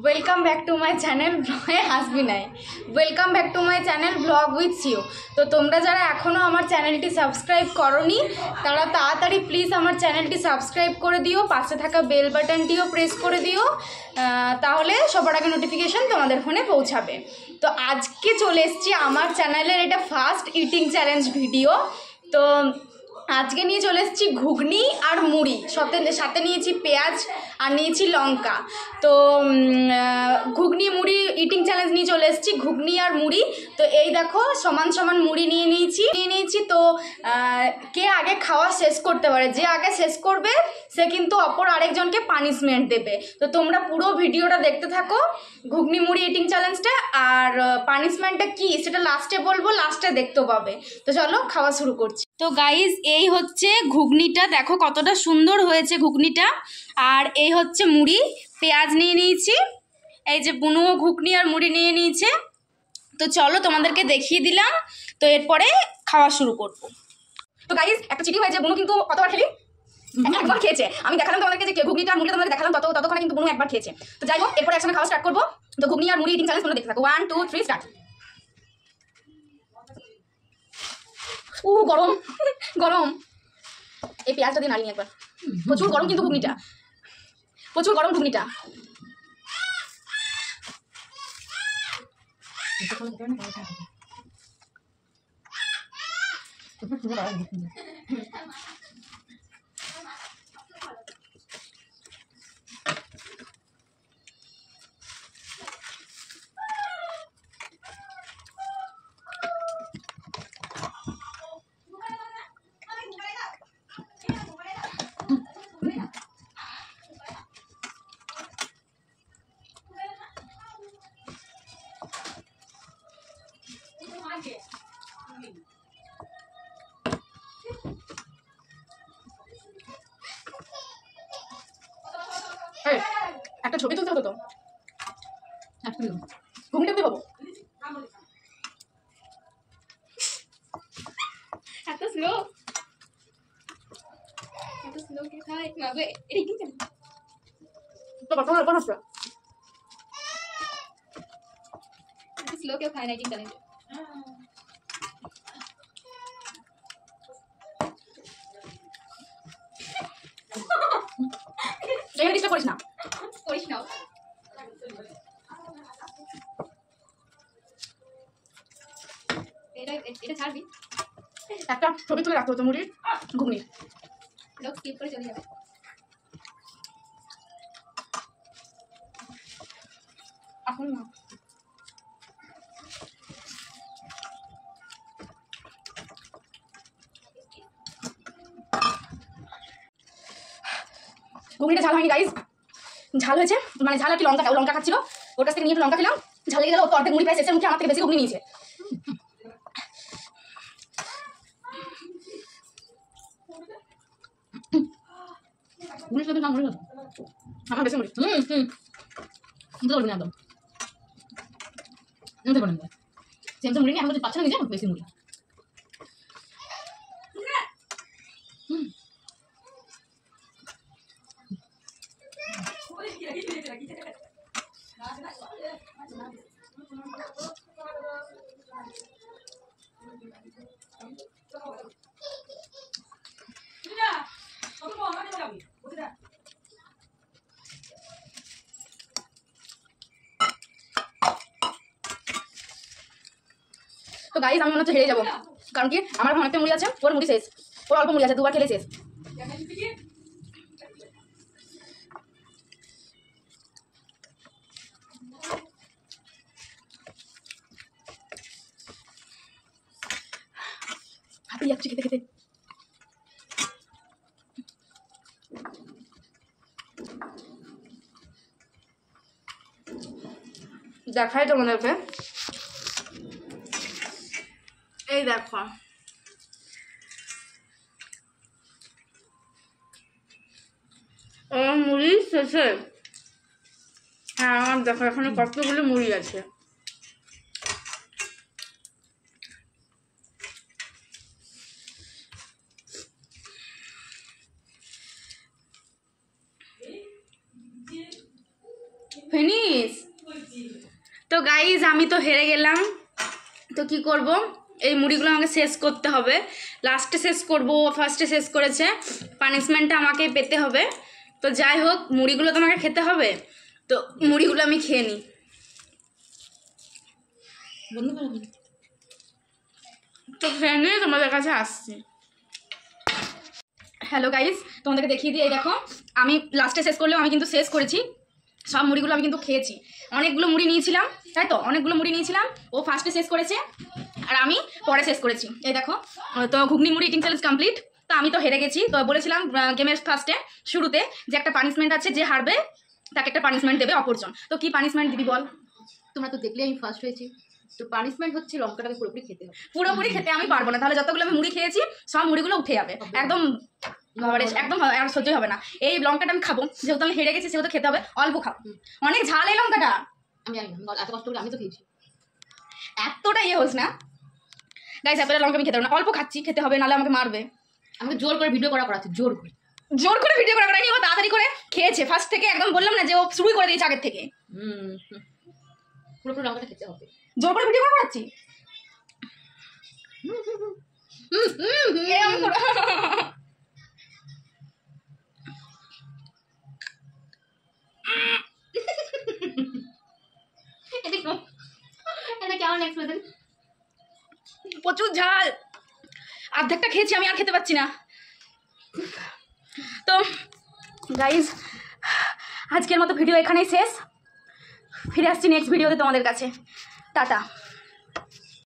Welcome back to my channel হাসবি নাই। Welcome back to my channel blog with সিও। তো তোমরা যারা এখনও আমার চ্যানেলটি সাবস্ক্রাইব করোনি তারা তাড়াতাড়ি প্লিজ আমার চ্যানেলটি সাবস্ক্রাইব করে দিও, পাশে থাকা বেল বাটনটিও প্রেস করে দিও, তাহলে সবার আগে নোটিফিকেশান তোমাদের ফোনে পৌঁছাবে। তো আজকে চলে এসেছি আমার চ্যানেলের এটা ফার্স্ট ইটিং চ্যালেঞ্জ ভিডিও। তো আজকে নিয়ে চলে এসেছি ঘুগনি আর মুড়ি, সাথে নিয়েছি পেঁয়াজ আর নিয়েছি লঙ্কা। তো ঘুগনি মুড়ি ইটিং চ্যালেঞ্জ নিয়ে চলে এসেছি, ঘুগনি আর মুড়ি। তো এই দেখো সমান সমান মুড়ি নিয়ে নিয়েছি। তো কে আগে খাওয়া শেষ করতে পারে, যে আগে শেষ করবে সে কিন্তু অপর আরেকজনকে পানিশমেন্ট দেবে। তো তোমরা পুরো ভিডিওটা দেখতে থাকো, ঘুগনি মুড়ি ইটিং চ্যালেঞ্জটা। আর পানিশমেন্টটা কি সেটা লাস্টে বলবো, লাস্টে দেখতে পাবে। তো চলো খাওয়া শুরু করছি। তো গাইজ এই হচ্ছে ঘুগনিটা, দেখো কতটা সুন্দর হয়েছে ঘুগনিটা। আর এই হচ্ছে মুড়ি, পেঁয়াজ নিয়ে নিয়েছি, এই যে বুনুও ঘুগনি আর মুড়ি নিয়ে নিয়েছে। তো চলো তোমাদেরকে দেখিয়ে দিলাম, তো এরপরে খাওয়া শুরু করব। তো গাইজ একটা চিঠি হয়েছে, বুনু কিন্তু কতবার খেলি একবার খেয়েছে। আমি দেখালাম তোমাদেরকে যে ঘুগনিটা আর মুড়িটা তোমাদের দেখালাম, ততক্ষণে কিন্তু বুনু একবার খেয়েছে। তো যাই হোক, এরপরে একসঙ্গে খাওয়া স্টার্ট করবো। তো ঘুগনি আর মুড়ি ইটিং চ্যালেঞ্জ তোমরা দেখতে থাকো। 1 2 3 স্টার্ট। গরম গরম, এই পেঁয়াজটা দিয়ে নাড়িয়ে একবার। প্রচুর গরম কিন্তু ঘুগনিটা, প্রচুর গরম ঘুগনিটা। একটা ছবি তুলতে হতো তো, ঘুগনিটা দিয়ে পাবো। এত স্লো কে খায় না গো, এটা কি জানি তো কত অল্প হচ্ছে। এত স্লো কেউ খায় না ইটিং চ্যালেঞ্জে। এখানে ডিস্টার্ব করিস না, এটা ছাড়বি। একটা ছবি তুলে রাখতে হতো মুড়ির ঘুগনির, লোক স্কিপ করে চলে যাবে। এখন না ঘুগনিটা ঝাল হয়নি গাইজ, ঝাল হয়েছে মানে ঝাল আর কি লঙ্কা খাচ্ছিল, ওর কাছ থেকে নিয়ে একটু লঙ্কা খেলাম, ঝাল লেগে গেল। ও তো অর্ধেক মুড়ি প্রায় শেষের মুখে আমার থেকে বেশি ঘুগনি নিয়েছে। আমার বেশি মুড়ি বলবি না একদম সেম মুড়ি নিয়ে এখন পাচ্ছে না নিজে বেশি মুড়ি। তো গাইজ আমি মনে হচ্ছে হেরে যাবো, কারণ কি আমার অনেকটা মুড়ি আছে, ওর মুড়ি শেষ, ওর অল্প মুড়ি আছে, দুবার খেলে শেষ। হাঁপিয়ে যাচ্ছি খেতে খেতে। দেখাই তোমাদেরকে, এই দেখো ও মুড়ি শেষে। হ্যাঁ আমার দেখো এখানে কতগুলো মুড়ি আছে। ফিনিশ। তো গাইজ আমি তো হেরে গেলাম, তো কি করব, এই মুড়িগুলো আমাকে শেষ করতে হবে। লাস্টে শেষ করব, ফার্স্টে শেষ করেছে, পানিশমেন্টটা আমাকেই পেতে হবে। তো যাই হোক, মুড়িগুলো তো আমাকে খেতে হবে, তো মুড়িগুলো আমি খেয়ে নিই। তো খেয়ে নিয়ে তোমাদের কাছে আসছি। হ্যালো গাইজ, তোমাদেরকে দেখিয়ে দিই, এই দেখো আমি লাস্টে শেষ করলেও আমি কিন্তু শেষ করেছি। সব মুড়িগুলো আমি কিন্তু খেয়েছি। অনেকগুলো মুড়ি নিয়েছিলাম, তাই তো অনেকগুলো মুড়ি নিয়েছিলাম, ও ফার্স্টে শেষ করেছে আর আমি পরে শেষ করেছি। এই দেখো, তো ঘুগনি মুড়ি ইটিং চ্যালেঞ্জ কমপ্লিট। তো আমি তো হেরে গেছি। তো বলেছিলাম গেমের ফার্স্টে শুরুতে যে একটা পানিশমেন্ট আছে, যে হারবে তাকে একটা পানিশমেন্ট দেবে অপরজন। তো কি পানিশমেন্ট দিবি বল? তোমরা তো দেখলে আমি ফার্স্ট হয়েছি, তো পানিশমেন্ট হচ্ছে লঙ্কাটাকে পুরোপুরি খেতে হবে। পুরোপুরি খেতে আমি পারবো না, তাহলে যতগুলো আমি মুড়ি খেয়েছি সব মুড়িগুলো উঠে যাবে, একদম একদম আর সহ্য হবে না। এই লঙ্কাটা আমি খাবো, যেহেতু আমি হেরে গেছি সেহেতু খেতে হবে। অল্প খাও, অনেক ঝাল এই লঙ্কাটা। আমি জানি না, এত কষ্ট করে আমি তো খেয়েছি। এতটা ইয়ে হোস না গাইস, এতটা লঙ্কা আমি খেতে পারবো না, অল্প খাচ্ছি, খেতে হবে নাহলে আমাকে মারবে। আমাকে জোর করে ভিডিও করাচ্ছে, জোর করে ভিডিও করা করানি, ও তাড়াতাড়ি করে খেয়েছে ফার্স্ট থেকে, একদম বললাম না যে ও শুরুই করে দিয়েছে আগের থেকে। পুরোপুরি লঙ্কাটা খেতে হবে, জোর করে ভিডিও করাচ্ছি। এটা কেমন এক্সপ্রেশন? প্রচুর ঝাল, অর্ধেকটা খেয়েছি আমি, আর খেতে পাচ্ছি না। তো গাইজ, আজকের মতো ভিডিও এখানেই শেষ। ফিরে আসছি নেক্সট ভিডিওতে তোমাদের কাছে। টাটা।